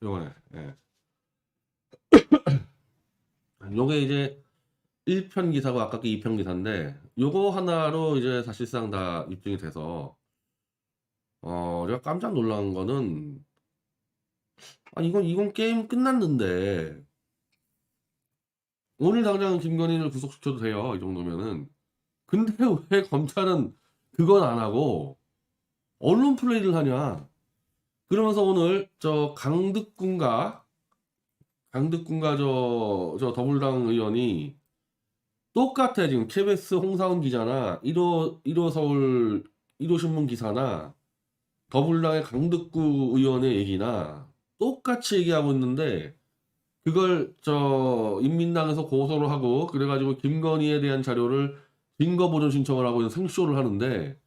요거네. 예. 요게 이제 1편 기사고 아까 게 2편 기사인데 요거 하나로 이제 사실상 다 입증이 돼서 제가 깜짝 놀란 거는 아니 이건 게임 끝났는데 오늘 당장 김건희를 구속시켜도 돼요. 이 정도면은. 근데 왜 검찰은 그건 안 하고 언론 플레이를 하냐? 그러면서 오늘 저 강득군가 저 더불당 의원이 똑같아. 지금 KBS 홍사훈 기자나 1호 서울 1호 신문 기사나 더불당의 강득구 의원의 얘기나 똑같이 얘기하고 있는데 그걸 저 인민당에서 고소를 하고 그래가지고 김건희에 대한 자료를 증거 보존 신청을 하고 생쇼를 하는데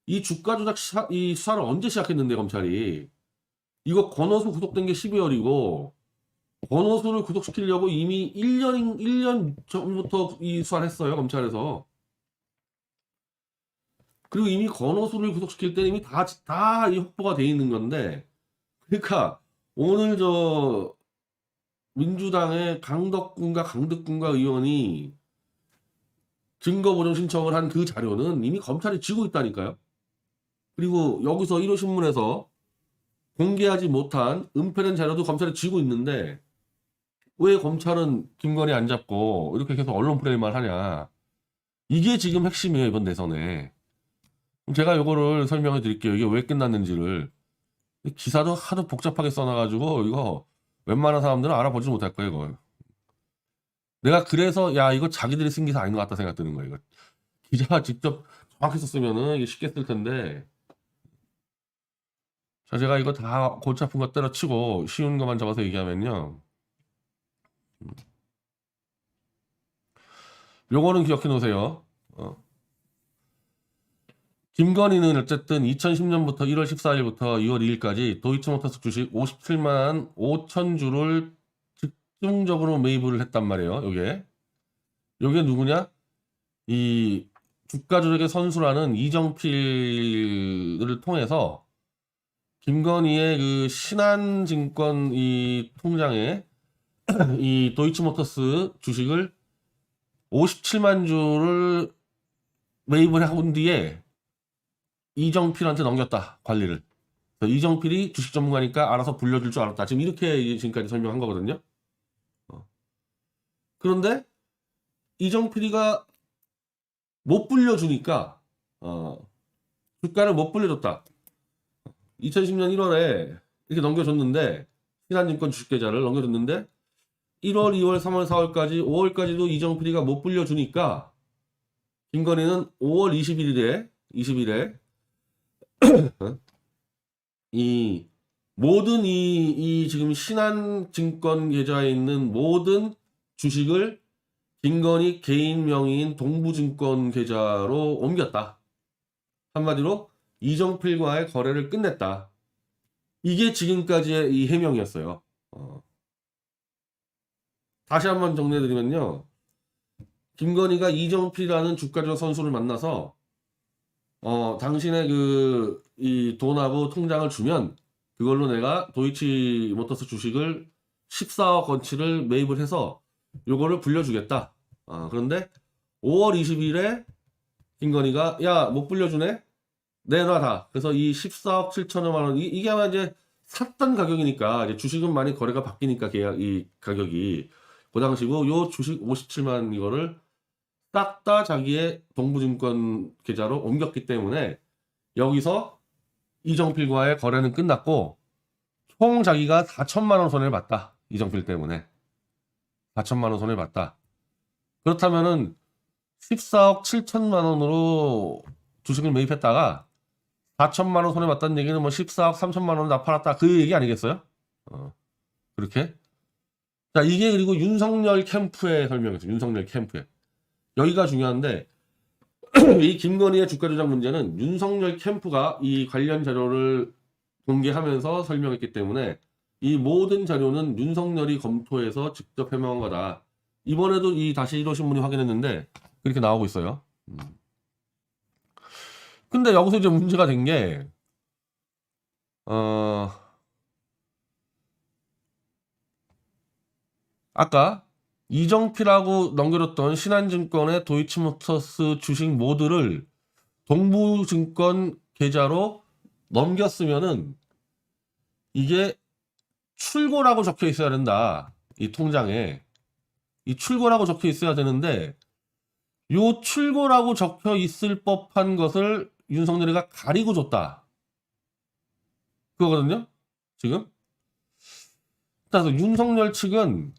이 주가 조작 이 수사를 언제 시작했는데 검찰이 이거 권오수 구속된 게 12월이고 권오수를 구속시키려고 이미 1년 전부터 이 수사를 했어요 검찰에서. 그리고 이미 권오수를 구속시킬 때는 이미 다 이 확보가 돼 있는 건데 그러니까 오늘 저 민주당의 강득군가 의원이 증거 보존 신청을 한 그 자료는 이미 검찰이 쥐고 있다니까요. 그리고 여기서 1호 신문에서 공개하지 못한 은폐된 자료도 검찰이 쥐고 있는데 왜 검찰은 김건희 안 잡고 이렇게 계속 언론 플레이만 하냐. 이게 지금 핵심이에요 이번 대선에. 그럼 제가 요거를 설명해 드릴게요. 이게 왜 끝났는지를. 기사도 하도 복잡하게 써놔가지고 이거 웬만한 사람들은 알아보지 못할 거예요 이거. 내가 그래서 야 이거 자기들이 쓴 기사 아닌 것 같다 생각 드는 거예요 이거. 기자가 직접 정확히 썼으면은 이게 쉽게 쓸 텐데. 자 제가 이거 다 골치 아픈 거 때려치고 쉬운 것만 잡아서 얘기하면요. 요거는 기억해 놓으세요. 김건희는 어쨌든 2010년부터 1월 14일부터 2월 2일까지 도이치모터스 주식 57만 5천 주를 집중적으로 매입을 했단 말이에요. 요게 누구냐? 이 주가 조작의 선수라는 이정필을 통해서 김건희의 그 신한증권 이 통장에 이 도이치모터스 주식을 57만 주를 매입을 해온 뒤에 이정필한테 넘겼다 관리를. 이정필이 주식 전문가니까 알아서 불려줄 줄 알았다. 지금 이렇게 지금까지 설명한 거거든요. 그런데 이정필이가 못 불려주니까 주가를 못 불려줬다. 2010년 1월에 이렇게 넘겨줬는데 신한증권 주식 계좌를 넘겨줬는데 1월, 2월, 3월, 4월까지 5월까지도 이정필이가 못 불려주니까 김건희는 5월 20일에 이 모든 이 지금 신한증권 계좌에 있는 모든 주식을 김건희 개인 명의인 동부증권 계좌로 옮겼다. 한마디로 이정필과의 거래를 끝냈다. 이게 지금까지의 이 해명이었어요. 다시 한번 정리해드리면요. 김건희가 이정필이라는 주가조작 선수를 만나서 당신의 이 돈하고 통장을 주면 그걸로 내가 도이치모터스 주식을 14억 원치를 매입을 해서 요거를 불려주겠다. 그런데 5월 20일에 김건희가 야 못 불려주네? 내놔 다. 그래서 이 14억 7천여만 원 이게 아마 이제 샀던 가격이니까 이제 주식은 많이 거래가 바뀌니까 계약 이 가격이 그 당시고 요 주식 57만 이거를 딱 다 자기의 동부증권 계좌로 옮겼기 때문에 여기서 이정필과의 거래는 끝났고 총 자기가 4천만 원 손해를 봤다. 이정필 때문에 4천만 원 손해를 봤다. 그렇다면은 14억 7천만 원으로 주식을 매입했다가 4천만 원 손해 봤다는 얘기는 뭐 14억 3천만 원 다 팔았다 그 얘기 아니겠어요? 그렇게. 자 이게 그리고 윤석열 캠프의 설명이었어요. 윤석열 캠프에. 여기가 중요한데 이 김건희의 주가 조작 문제는 윤석열 캠프가 이 관련 자료를 공개하면서 설명했기 때문에 이 모든 자료는 윤석열이 검토해서 직접 해명한 거다. 이번에도 이 다시 1호 신문이 확인했는데 그렇게 나오고 있어요. 근데 여기서 이제 문제가 된 게 아까 이정필하고 넘겨줬던 신한증권의 도이치모터스 주식 모두를 동부증권 계좌로 넘겼으면은 이게 출고라고 적혀 있어야 된다. 이 통장에. 이 출고라고 적혀 있어야 되는데 요 출고라고 적혀 있을 법한 것을 윤석열이가 가리고 줬다. 그거거든요. 지금. 따라서 윤석열 측은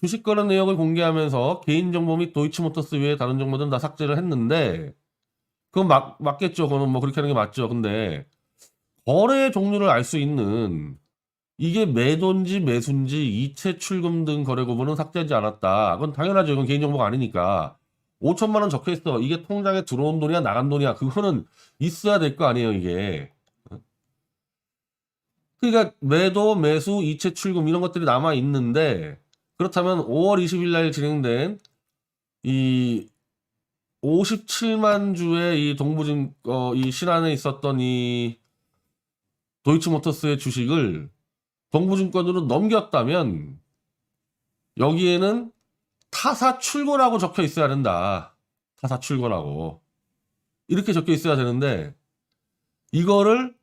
주식 거래 내역을 공개하면서 개인정보 및 도이치모터스 외에 다른 정보들은 다 삭제를 했는데 그건 맞겠죠. 그거는 뭐 그렇게 하는 게 맞죠. 근데 거래 종류를 알 수 있는 이게 매도인지 매수인지 이체 출금 등 거래 구분은 삭제하지 않았다. 그건 당연하죠. 이건 개인정보가 아니니까. 5천만 원 적혀 있어. 이게 통장에 들어온 돈이야 나간 돈이야. 그거는 있어야 될 거 아니에요, 이게. 그러니까 매도, 매수, 이체 출금 이런 것들이 남아 있는데 그렇다면 5월 20일 날 진행된 이 57만 주의 이 이 신한에 있었던 이 도이치모터스의 주식을 동부증권으로 넘겼다면 여기에는 타사 출고라고 적혀 있어야 된다. 타사 출고라고. 이렇게 적혀 있어야 되는데 이거를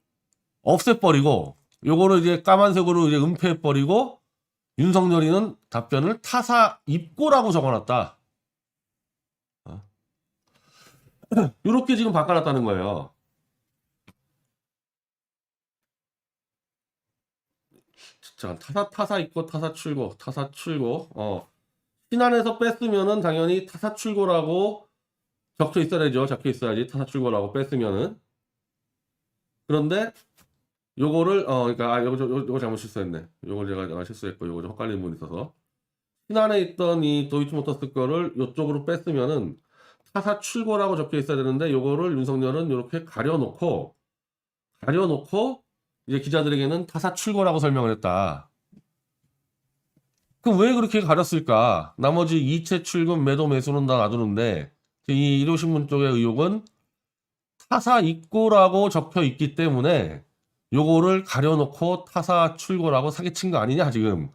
없애버리고 요거를 이제 까만색으로 이제 은폐해버리고 윤석열이는 답변을 타사 입고라고 적어놨다. 이렇게 지금 바꿔놨다는 거예요. 자, 타사 입고 타사 출고 신한에서 뺐으면은 당연히 타사 출고라고 적혀 있어야 되죠. 적혀 있어야지 타사 출고라고 뺐으면은. 그런데 요거를 그러니까 요거 잘못 실수했네. 요걸 제가 실수했고 요거 좀 헷갈리는 부분이 있어서 신한에 있던 이 도이치모터스 거를 요쪽으로 뺐으면은 타사 출고라고 적혀 있어야 되는데 요거를 윤석열은 이렇게 가려놓고 이제 기자들에게는 타사 출고라고 설명을 했다. 그럼 왜 그렇게 가렸을까? 나머지 이체 출금, 매도, 매수는 다 놔두는데 이 일요신문 쪽의 의혹은 타사 입고라고 적혀 있기 때문에 요거를 가려놓고 타사 출고라고 사기친 거 아니냐 지금.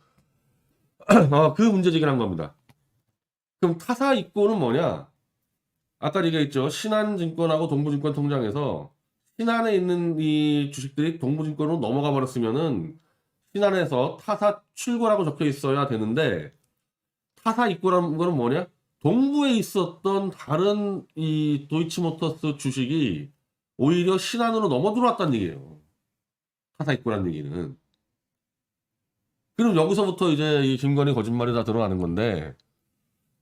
그 문제제기를 한 겁니다. 그럼 타사 입고는 뭐냐? 아까 얘기했죠. 신한증권하고 동부증권 통장에서 신한에 있는 이 주식들이 동부증권으로 넘어가 버렸으면은 신한에서 타사 출고라고 적혀 있어야 되는데 타사 입고라는 거는 뭐냐? 동부에 있었던 다른 이 도이치모터스 주식이 오히려 신한으로 넘어 들어왔다는 얘기예요. 타사 입고라는 얘기는. 그럼 여기서부터 이제 이 김건희 거짓말이 다 드러나는 건데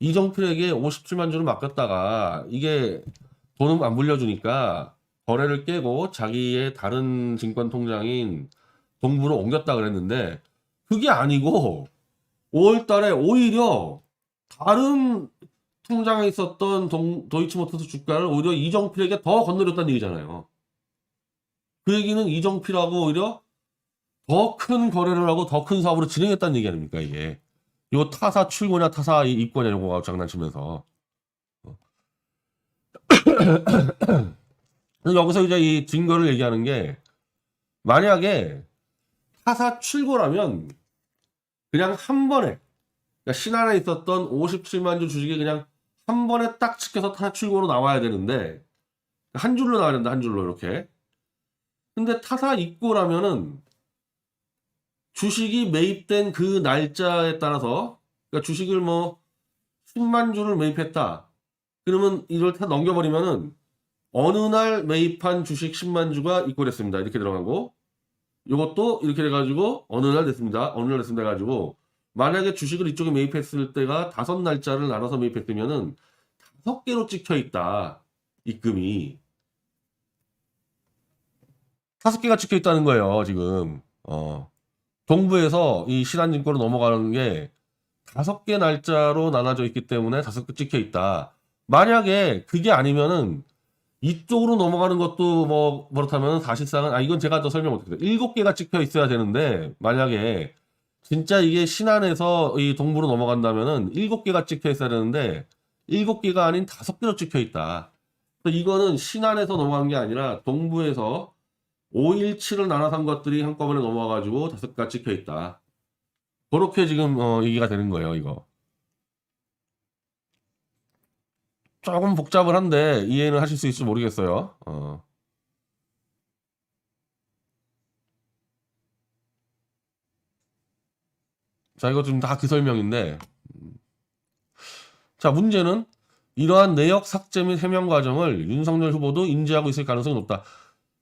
이정필에게 57만 주를 맡겼다가 이게 돈을 안 물려주니까 거래를 깨고 자기의 다른 증권 통장인 동부로 옮겼다 그랬는데 그게 아니고 5월 달에 오히려 다른 통장에 있었던 도이치모터스 주가를 오히려 이정필에게 더 건드렸다는 얘기잖아요. 그 얘기는 이정필하고 오히려 더 큰 거래를 하고 더 큰 사업으로 진행했다는 얘기 아닙니까, 이게. 요 타사 출고냐 타사 입고냐 이런 거 장난치면서. 여기서 이제 이 증거를 얘기하는 게 만약에 타사 출고라면 그냥 한 번에 그러니까 신한에 있었던 57만 주 주식이 그냥 한 번에 딱 찍혀서 타사 출고로 나와야 되는데 한 줄로 나와야 된다. 한 줄로 이렇게. 근데 타사 입고라면은 주식이 매입된 그 날짜에 따라서 그러니까 주식을 뭐 10만 주를 매입했다. 그러면 이걸 다 넘겨버리면은 어느 날 매입한 주식 10만 주가 입고됐습니다. 이렇게 들어가고 이것도 이렇게 돼가지고 어느 날 됐습니다. 어느 날 됐습니다. 해가지고 만약에 주식을 이쪽에 매입했을 때가 5날짜를 나눠서 매입했으면은 5개로 찍혀 있다. 입금이 5개가 찍혀 있다는 거예요. 지금 동부에서 이 신한증권으로 넘어가는 게 5개 날짜로 나눠져 있기 때문에 5개 찍혀 있다. 만약에 그게 아니면은 이쪽으로 넘어가는 것도 뭐 그렇다면 사실상은 이건 제가 더 설명 못했어요. 7개가 찍혀 있어야 되는데 만약에 진짜 이게 신한에서 이 동부로 넘어간다면은 7개가 찍혀 있어야 되는데 7개가 아닌 5개로 찍혀 있다. 이거는 신한에서 넘어간 게 아니라 동부에서 517을 나눠 산 것들이 한꺼번에 넘어와가지고 5개가 찍혀 있다. 그렇게 지금 얘기가 되는 거예요, 이거. 조금 복잡을 한데 이해는 하실 수 있을지 모르겠어요. 자, 이거 좀 다 그 설명인데. 자, 문제는 이러한 내역 삭제 및 해명 과정을 윤석열 후보도 인지하고 있을 가능성이 높다.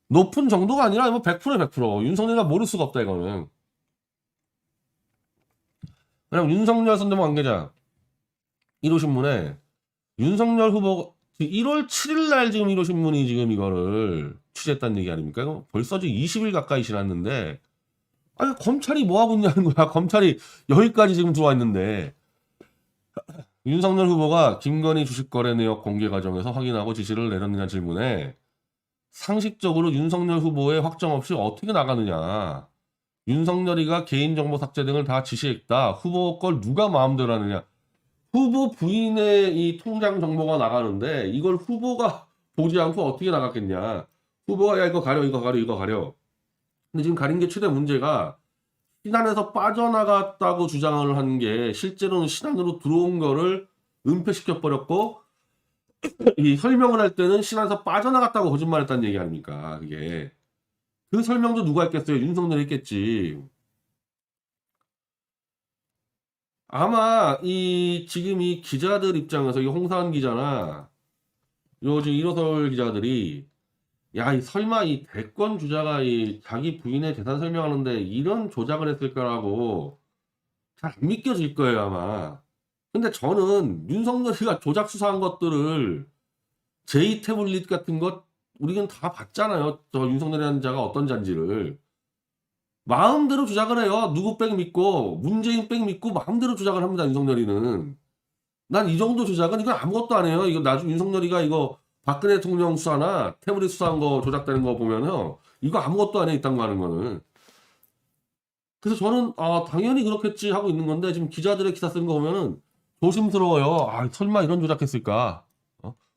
높은 정도가 아니라 뭐 100%에 100%. 윤석열이가 모를 수가 없다, 이거는. 왜냐면 윤석열 선대본 관계자 1호 신문에 윤석열 후보 1월 7일 날 지금 1호 신문이 지금 이거를 취재했다는 얘기 아닙니까? 이거 벌써 지금 20일 가까이 지났는데 아니 검찰이 뭐 하고 있냐는 거야. 검찰이 여기까지 지금 들어와 있는데 윤석열 후보가 김건희 주식 거래 내역 공개 과정에서 확인하고 지시를 내렸느냐 질문에 상식적으로 윤석열 후보의 확정 없이 어떻게 나가느냐. 윤석열이가 개인정보 삭제 등을 다 지시했다. 후보 걸 누가 마음대로 하느냐. 후보 부인의 이 통장 정보가 나가는데 이걸 후보가 보지 않고 어떻게 나갔겠냐. 후보가 야 이거 가려 이거 가려 이거 가려. 근데 지금 가린 게 최대 문제가 신안에서 빠져나갔다고 주장을 한 게 실제로는 신안으로 들어온 거를 은폐시켜 버렸고 이 설명을 할 때는 신안에서 빠져나갔다고 거짓말했다는 얘기 아닙니까? 그게 그 설명도 누가 했겠어요? 윤석열이 했겠지. 아마 이 지금 이 기자들 입장에서 이 홍사원 기자나 요즘 일호설 기자들이 야, 이 설마 이 대권 주자가 이 자기 부인의 재산 설명하는데 이런 조작을 했을까라고 잘 안 믿겨질 거예요, 아마. 근데 저는 윤석열이가 조작 수사한 것들을 제이 태블릿 같은 것 우리는 다 봤잖아요. 저 윤석열이라는 자가 어떤 자인지를. 마음대로 조작을 해요. 누구 백 믿고 문재인 백 믿고 마음대로 조작을 합니다. 윤석열이는. 난 이 정도 조작은 이건 아무것도 안 해요. 이거 나중에 윤석열이가 이거 박근혜 대통령 수사나 태블릿 수사한 거 조작되는 거 보면은 이거 아무것도 안 해 있다는 거 하는 거는. 그래서 저는 당연히 그렇겠지 하고 있는 건데 지금 기자들의 기사 쓴 거 보면은 조심스러워요. 아, 설마 이런 조작했을까?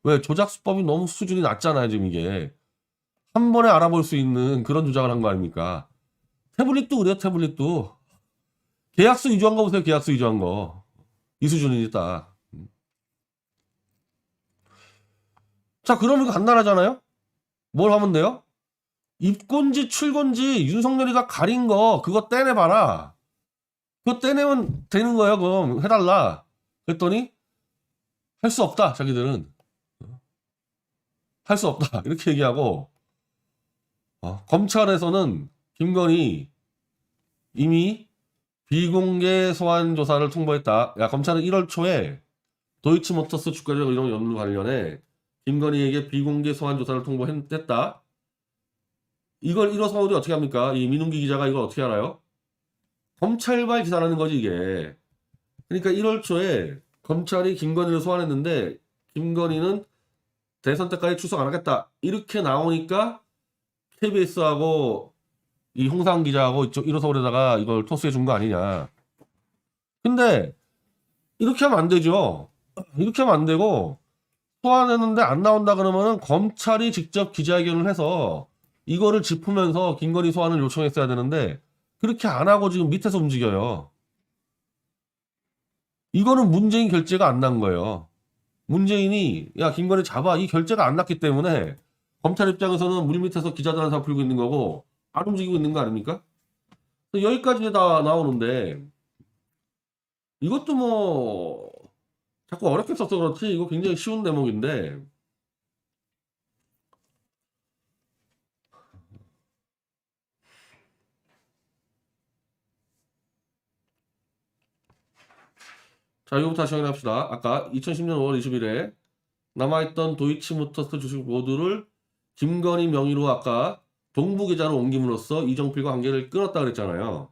왜 조작 수법이 너무 수준이 낮잖아요, 지금 이게. 한 번에 알아볼 수 있는 그런 조작을 한 거 아닙니까? 태블릿도 그래요, 태블릿도. 계약서 위조한 거 보세요, 계약서 위조한 거. 이 수준이다. 자, 그러면 이거 간단하잖아요? 뭘 하면 돼요? 입건지 출건지 윤석열이가 가린 거 그거 떼내봐라. 그거 떼내면 되는 거예요. 그럼 해달라. 그랬더니 할 수 없다. 자기들은 할 수 없다. 이렇게 얘기하고 검찰에서는 김건희 이미 비공개 소환 조사를 통보했다. 야, 검찰은 1월 초에 도이치모터스 주가적 이런 연루 관련해 김건희에게 비공개 소환 조사를 통보했다. 이걸 1호 서울이 어떻게 합니까? 이 민웅기 기자가 이걸 어떻게 알아요? 검찰발 기사라는 거지 이게. 그러니까 1월 초에 검찰이 김건희를 소환했는데 김건희는 대선 때까지 출석 안 하겠다. 이렇게 나오니까 KBS하고 이 홍상 기자하고 이쪽 1호 서울에다가 이걸 토스해 준 거 아니냐. 근데 이렇게 하면 안 되죠. 이렇게 하면 안 되고 소환했는데 안 나온다 그러면은 검찰이 직접 기자회견을 해서 이거를 짚으면서 김건희 소환을 요청했어야 되는데 그렇게 안 하고 지금 밑에서 움직여요. 이거는 문재인 결재가 안 난 거예요. 문재인이 야 김건희 잡아 이 결재가 안 났기 때문에 검찰 입장에서는 물밑에서 기자들한테 풀고 있는 거고 안 움직이고 있는 거 아닙니까? 여기까지 다 나오는데 이것도 뭐 자꾸 어렵게 써서 그렇지 이거 굉장히 쉬운 대목인데 자 이거부터 다시 확인합시다. 아까 2010년 5월 20일에 남아있던 도이치모터스 주식 모두를 김건희 명의로 아까 동부계좌로 옮김으로써 이정필과 관계를 끊었다 그랬잖아요.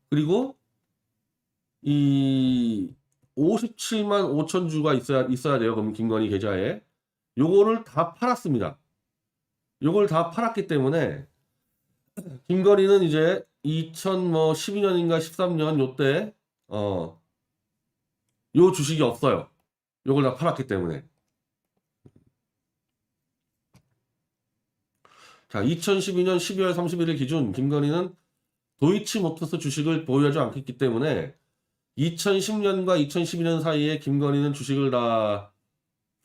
그리고 이 57만 5천 주가 있어야 돼요. 그럼 김건희 계좌에 요거를 다 팔았습니다. 요걸 다 팔았기 때문에 김건희는 이제 2012년인가 13년 요때 요 주식이 없어요. 요걸 다 팔았기 때문에. 자, 2012년 12월 31일 기준 김건희는 도이치모터스 주식을 보유하지 않기 때문에 2010년과 2012년 사이에 김건희는 주식을 다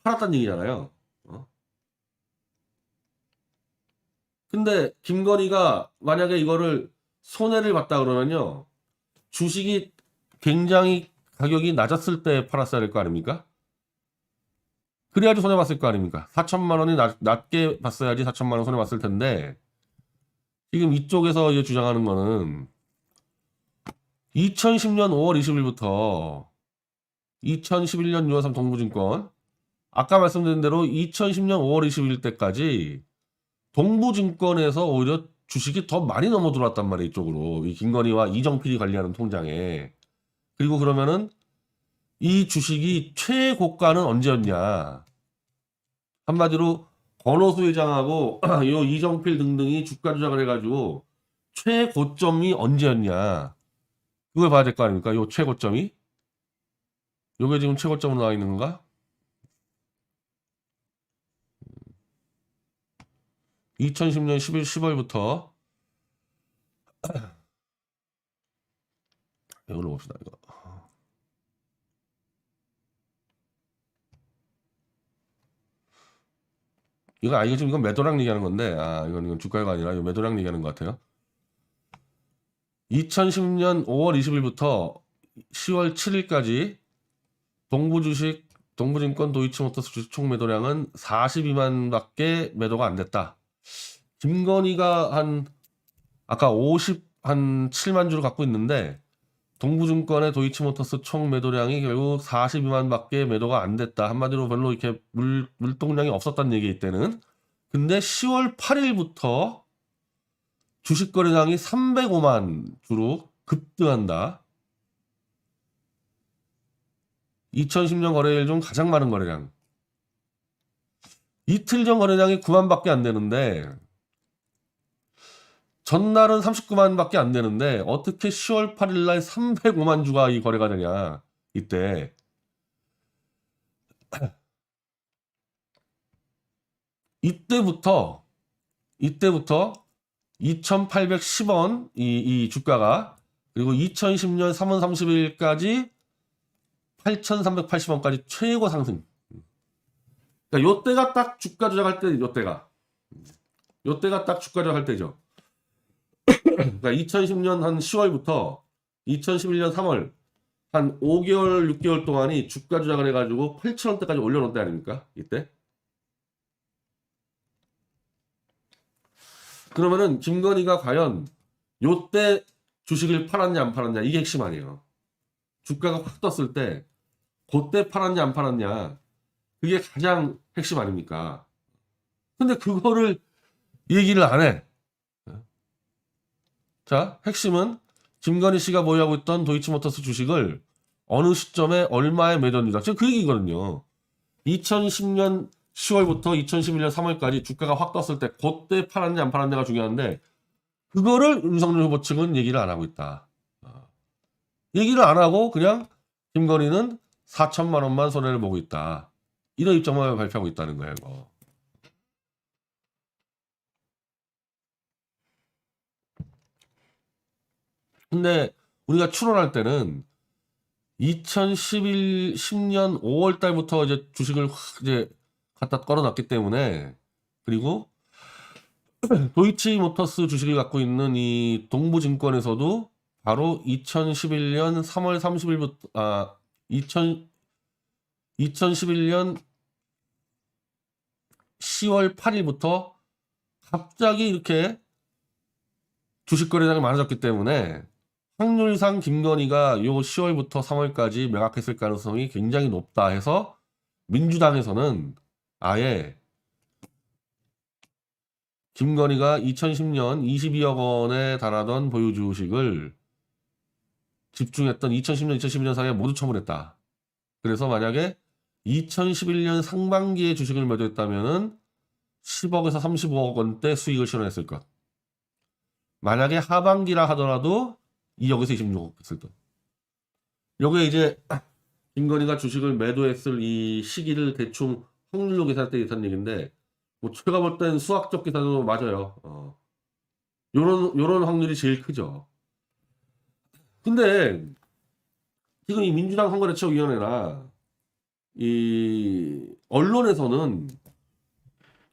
팔았다는 얘기잖아요. 근데 김건희가 만약에 이거를 손해를 봤다 그러면요. 주식이 굉장히 가격이 낮았을 때 팔았어야 될 거 아닙니까? 그래야지 손해봤을 거 아닙니까? 4천만 원이 낮게 봤어야지 4천만 원 손해봤을 텐데 지금 이쪽에서 이제 주장하는 거는 2010년 5월 20일부터 2011년 6월 3 동부증권 아까 말씀드린 대로 2010년 5월 20일 때까지 동부증권에서 오히려 주식이 더 많이 넘어 들어왔단 말이에요. 이쪽으로. 이 김건희와 이정필이 관리하는 통장에. 그리고 그러면은 이 주식이 최고가는 언제였냐. 한마디로 권오수 회장하고 요 이정필 등등이 주가 조작을 해가지고 최고점이 언제였냐. 그걸 봐야 될 거 아닙니까? 요 최고점이. 요게 지금 최고점으로 나와 있는 건가? 2010년 11, 10월부터 이걸로 봅시다. 이거. 이거 지금 이건 매도량 얘기하는 건데 이건 주가가 아니라 이거 매도량 얘기하는 것 같아요. 2010년 5월 20일부터 10월 7일까지 동부증권 도이치모터스 주식 총 매도량은 42만밖에 매도가 안 됐다. 김건희가 아까 7만 주를 갖고 있는데 동부증권의 도이치모터스 총 매도량이 결국 42만밖에 매도가 안 됐다. 한마디로 별로 이렇게 물동량이 없었다는 얘기 이때는. 근데 10월 8일부터 주식 거래량이 305만 주로 급등한다. 2010년 거래일 중 가장 많은 거래량. 이틀 전 거래량이 9만밖에 안 되는데 전날은 39만밖에 안 되는데 어떻게 10월 8일 날 305만 주가 이 거래가 되냐. 이때부터 2,810원 이 주가가 그리고 2010년 3월 30일까지 8,380원까지 최고 상승. 그러니까 요때가 딱 주가 조작할 때 요때가 딱 주가 조작할 때죠. 그러니까 2010년 한 10월부터 2011년 3월 한 5개월 6개월 동안이 주가 조작을 해가지고 8,000원대까지 올려놓은 때 아닙니까? 이때. 그러면은 김건희가 과연 요때 주식을 팔았냐 안 팔았냐 이게 핵심 아니에요. 주가가 확 떴을 때 그때 팔았냐 안 팔았냐 그게 가장 핵심 아닙니까? 근데 그거를 얘기를 안 해. 자, 핵심은 김건희 씨가 보유하고 있던 도이치모터스 주식을 어느 시점에 얼마에 매도합니다. 지금 그 얘기거든요. 2010년 10월부터 2011년 3월까지 주가가 확 떴을 때 그때 팔았냐 안 팔았냐가 중요한데 그거를 윤석열 후보 측은 얘기를 안 하고 있다. 얘기를 안 하고 그냥 김건희는 4천만 원만 손해를 보고 있다. 이런 입장만 발표하고 있다는 거예요. 이거. 근데 우리가 추론할 때는 10년 5월 달부터 이제 주식을 이제 갖다 걸어놨기 때문에 그리고 도이치모터스 주식을 갖고 있는 이 동부증권에서도 바로 2011년 3월 30일부터 2011년 10월 8일부터 갑자기 이렇게 주식 거래량이 많아졌기 때문에 확률상 김건희가 요 10월부터 3월까지 매각했을 가능성이 굉장히 높다 해서 민주당에서는 아예 김건희가 2010년 22억 원에 달하던 보유 주식을 집중했던 2010년, 2012년 사이에 모두 처분했다. 그래서 만약에 2011년 상반기에 주식을 매도했다면은 10억에서 35억 원대 수익을 실현했을 것. 만약에 하반기라 하더라도 2억에서 26억 했을 것. 요게 이제 김건희가 주식을 매도했을 이 시기를 대충 확률로 계산할 때 있던 얘기인데 뭐 제가 볼 땐 수학적 계산도 맞아요. 요런 확률이 제일 크죠. 근데 지금 이 민주당 선거대책위원회나 이 언론에서는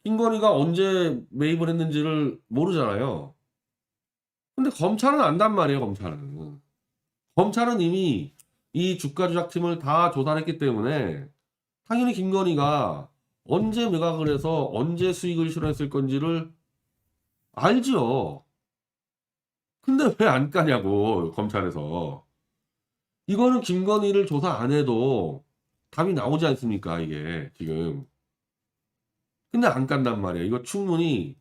김건희가 언제 매입을 했는지를 모르잖아요. 근데 검찰은 안단 말이에요, 검찰은. 검찰은 이미 이 주가 조작팀을 다 조사를 했기 때문에 당연히 김건희가 언제 매각을 해서 언제 수익을 실현했을 건지를 알죠. 근데 왜 안 까냐고, 검찰에서. 이거는 김건희를 조사 안 해도 답이 나오지 않습니까, 이게, 지금. 근데 안 깐단 말이에요. 이거 충분히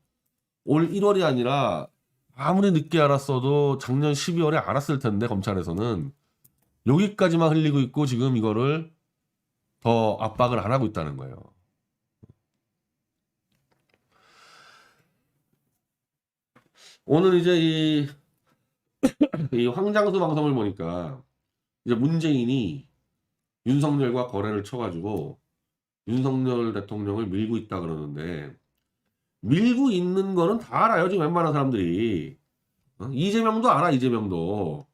올 1월이 아니라 아무리 늦게 알았어도 작년 12월에 알았을 텐데, 검찰에서는. 여기까지만 흘리고 있고 지금 이거를 더 압박을 안 하고 있다는 거예요. 오늘 이제 이 황장수 방송을 보니까 이제 문재인이 윤석열과 거래를 쳐가지고 윤석열 대통령을 밀고 있다 그러는데, 밀고 있는 거는 다 알아요, 지금 웬만한 사람들이. 이재명도 알아, 이재명도.